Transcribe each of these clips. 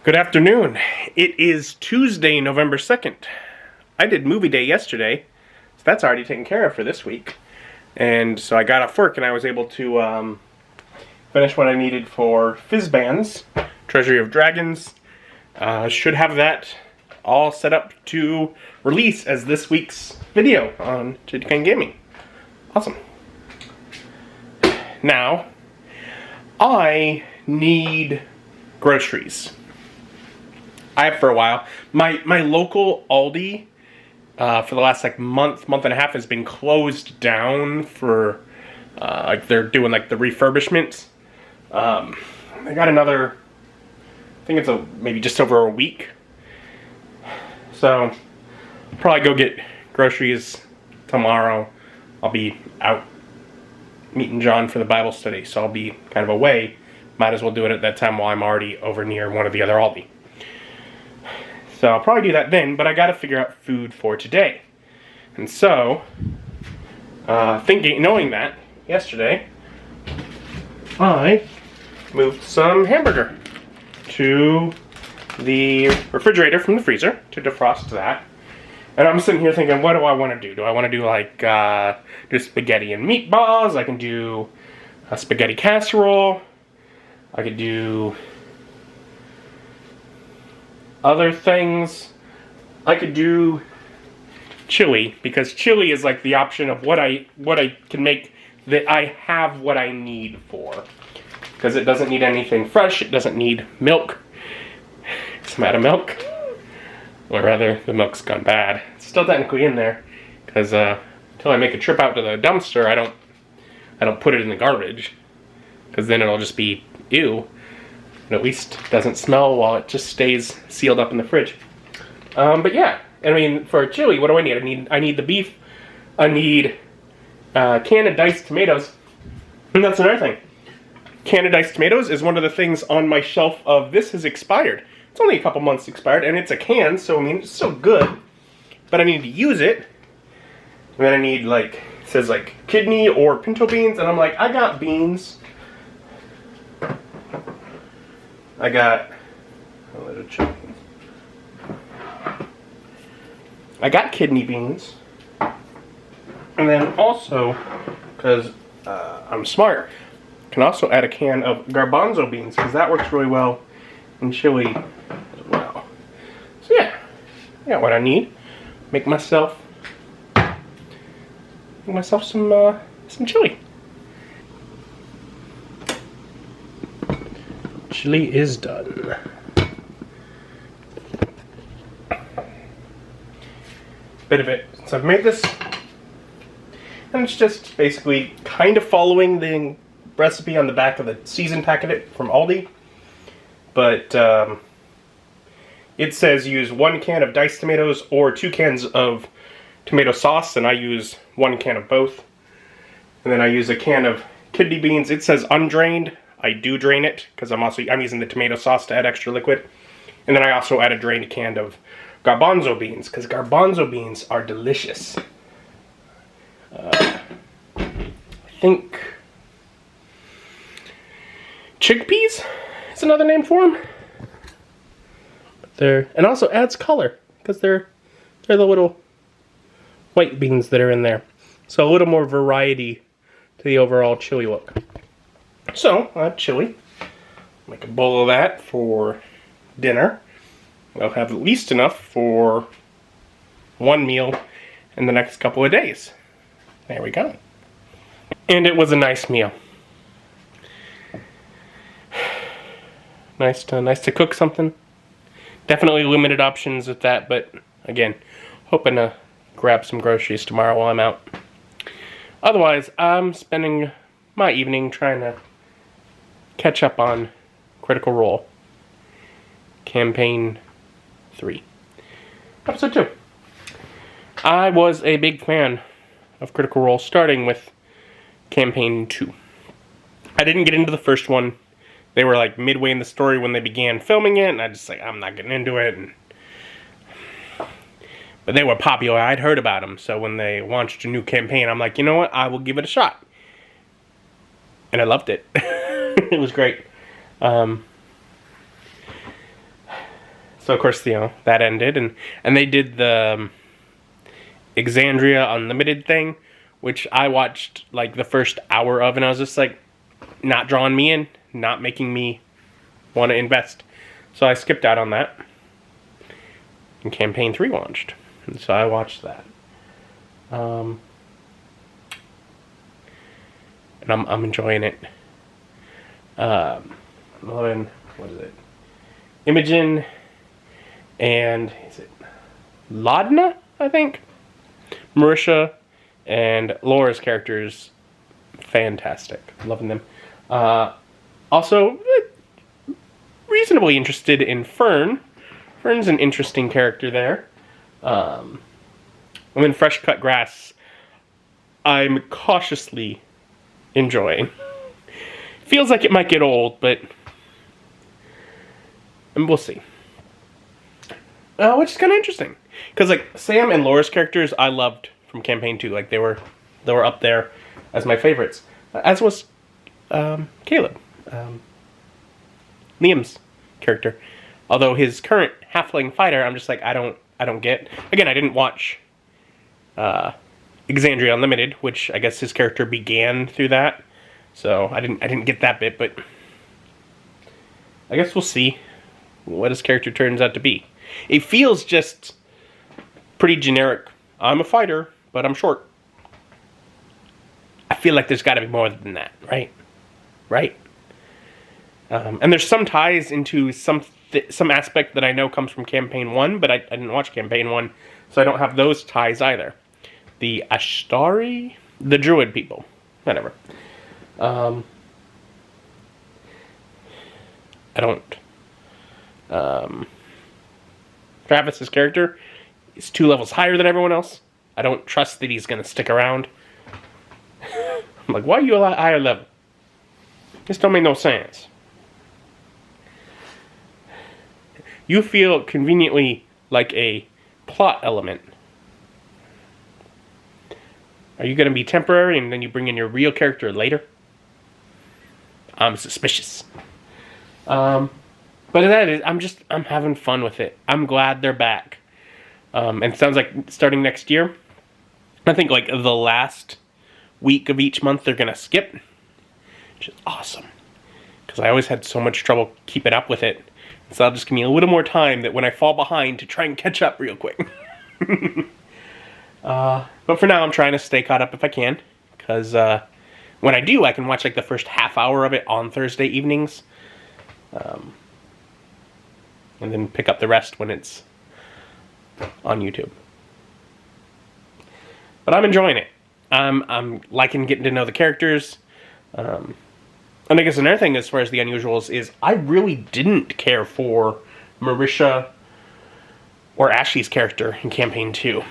Good afternoon. It is Tuesday, November 2nd. I did movie day yesterday, so that's already taken care of for this week. And so I got off work and I was able to finish what I needed for Fizzbands, Treasury of Dragons. Should have that all set up to release as this week's video on Chicken Gaming. Awesome. Now, I need groceries. I have for a while. My local Aldi for the last month and a half has been closed down for they're doing the refurbishments. They got another, I think it's maybe just over a week. So I'll probably go get groceries tomorrow. I'll be out meeting John for the Bible study, so I'll be kind of away. Might as well do it at that time while I'm already over near one of the other Aldi. So I'll probably do that then, but I gotta figure out food for today. And so, knowing that, yesterday, I moved some hamburger to the refrigerator from the freezer to defrost that. And I'm sitting here thinking, what do I want to do? Do I want to do do spaghetti and meatballs? I can do a spaghetti casserole. I could do other things. I could do chili, because chili is the option of what I can make that I have what I need for. Because it doesn't need anything fresh, it doesn't need milk. Some out of milk. Or rather, the milk's gone bad. It's still technically in there, because until I make a trip out to the dumpster, I don't put it in the garbage. Because then it'll just be ew. And at least it doesn't smell while it just stays sealed up in the fridge. But yeah, I mean, for chili, what do I need? I need the beef. I need canned and diced tomatoes. And that's another thing. Canned and diced tomatoes is one of the things on my shelf of this has expired. It's only a couple months expired, and it's a can, so I mean, it's still good. But I need to use it. And then I need it says kidney or pinto beans, and I'm like, I got beans. I got kidney beans. And then also, because I'm smart, can also add a can of garbanzo beans, because that works really well in chili as well. So yeah, I got what I need. Make myself some chili. Chili is done. Bit of it since I've made this. And it's just basically kind of following the recipe on the back of the season packet from Aldi. But it says use 1 can of diced tomatoes or 2 cans of tomato sauce, and I use 1 can of both. And then I use a can of kidney beans. It says undrained. I do drain it, because I'm using the tomato sauce to add extra liquid. And then I also add a drained can of garbanzo beans, because garbanzo beans are delicious. I think chickpeas is another name for them. And also adds color, because they're the little white beans that are in there. So a little more variety to the overall chili look. So, I have chili. Make a bowl of that for dinner. I'll have at least enough for 1 meal in the next couple of days. There we go. And it was a nice meal. Nice to cook something. Definitely limited options with that, but again, hoping to grab some groceries tomorrow while I'm out. Otherwise, I'm spending my evening trying to catch up on Critical Role. Campaign 3. Episode 2. I was a big fan of Critical Role, starting with Campaign 2. I didn't get into the first one. They were midway in the story when they began filming it, and I just I'm not getting into it. But they were popular. I'd heard about them, so when they launched a new campaign, I'm like, you know what? I will give it a shot. And I loved it. It was great. So of course, that ended, and they did the Exandria Unlimited thing, which I watched like the first hour of, and I was just like, not drawing me in, not making me want to invest. So I skipped out on that. And Campaign 3 launched. And so I watched that. And I'm enjoying it. Loving, what is it? Imogen and, is it Laudna, I think? Marisha and Laura's characters, fantastic. Loving them. Also, reasonably interested in Fern. Fern's an interesting character there. And then Fresh Cut Grass, I'm cautiously enjoying. Feels like it might get old, but we'll see. Which is kind of interesting, because like Sam and Laura's characters, I loved from Campaign 2. Like they were up there as my favorites, as was Caleb, Liam's character. Although his current halfling fighter, I'm just like, I don't get. Again, I didn't watch Exandria Unlimited, which I guess his character began through that. So I didn't get that bit, but I guess we'll see what his character turns out to be. It feels just pretty generic. I'm a fighter, but I'm short. I feel like there's got to be more than that, right? Right. And there's some ties into some aspect that I know comes from Campaign 1, but I didn't watch Campaign 1, so I don't have those ties either. The Ashtari? The Druid people. Whatever. I don't... Travis's character is 2 levels higher than everyone else. I don't trust that he's going to stick around. I'm like, why are you a lot higher level? This don't make no sense. You feel conveniently like a plot element. Are you going to be temporary and then you bring in your real character later? I'm suspicious. But that is, I'm having fun with it. I'm glad they're back. And it sounds like starting next year, I think like the last week of each month they're going to skip. Which is awesome. Because I always had so much trouble keeping up with it. So that'll just give me a little more time that when I fall behind to try and catch up real quick. But for now, I'm trying to stay caught up if I can. Because when I do, I can watch like the first half hour of it on Thursday evenings. And then pick up the rest when it's on YouTube. But I'm enjoying it. I'm liking getting to know the characters. And I guess another thing as far as the unusuals is I really didn't care for Marisha or Ashley's character in Campaign 2.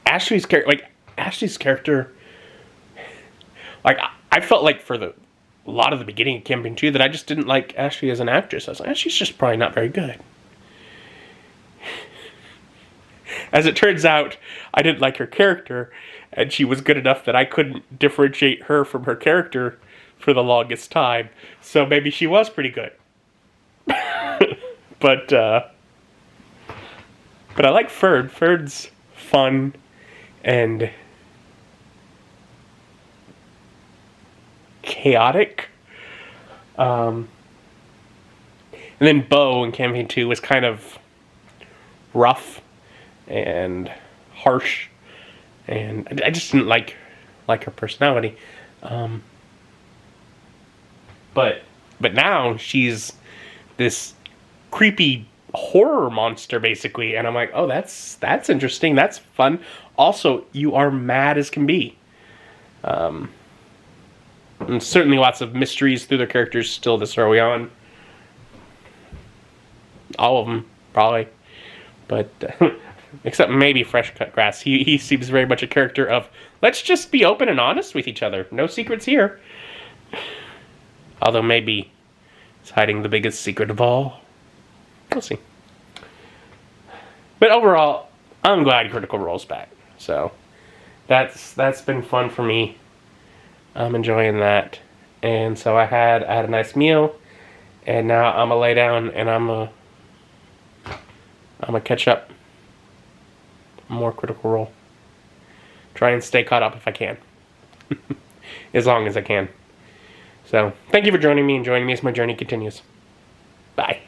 Ashley's character, like, I felt like for a lot of the beginning of Campaign 2 that I just didn't like Ashley as an actress. I was like, she's just probably not very good. As it turns out, I didn't like her character, and she was good enough that I couldn't differentiate her from her character for the longest time. So maybe she was pretty good. But I like Fern. Fern's fun and chaotic. And then Bo in Campaign 2 was kind of rough and harsh, and I just didn't like her personality. But now she's this creepy horror monster, basically, and I'm like, oh, that's interesting, that's fun. Also, you are mad as can be. And certainly lots of mysteries through their characters still this early on. All of them, probably. But, except maybe Fresh Cut Grass. He seems very much a character of, let's just be open and honest with each other. No secrets here. Although maybe he's hiding the biggest secret of all. We'll see. But overall, I'm glad Critical Role's back. So, that's been fun for me. I'm enjoying that. And so I had a nice meal. And now I'm going to lay down and I'm going to I'm gonna catch up. More Critical Role. Try and stay caught up if I can. As long as I can. So, thank you for joining me and joining me as my journey continues. Bye.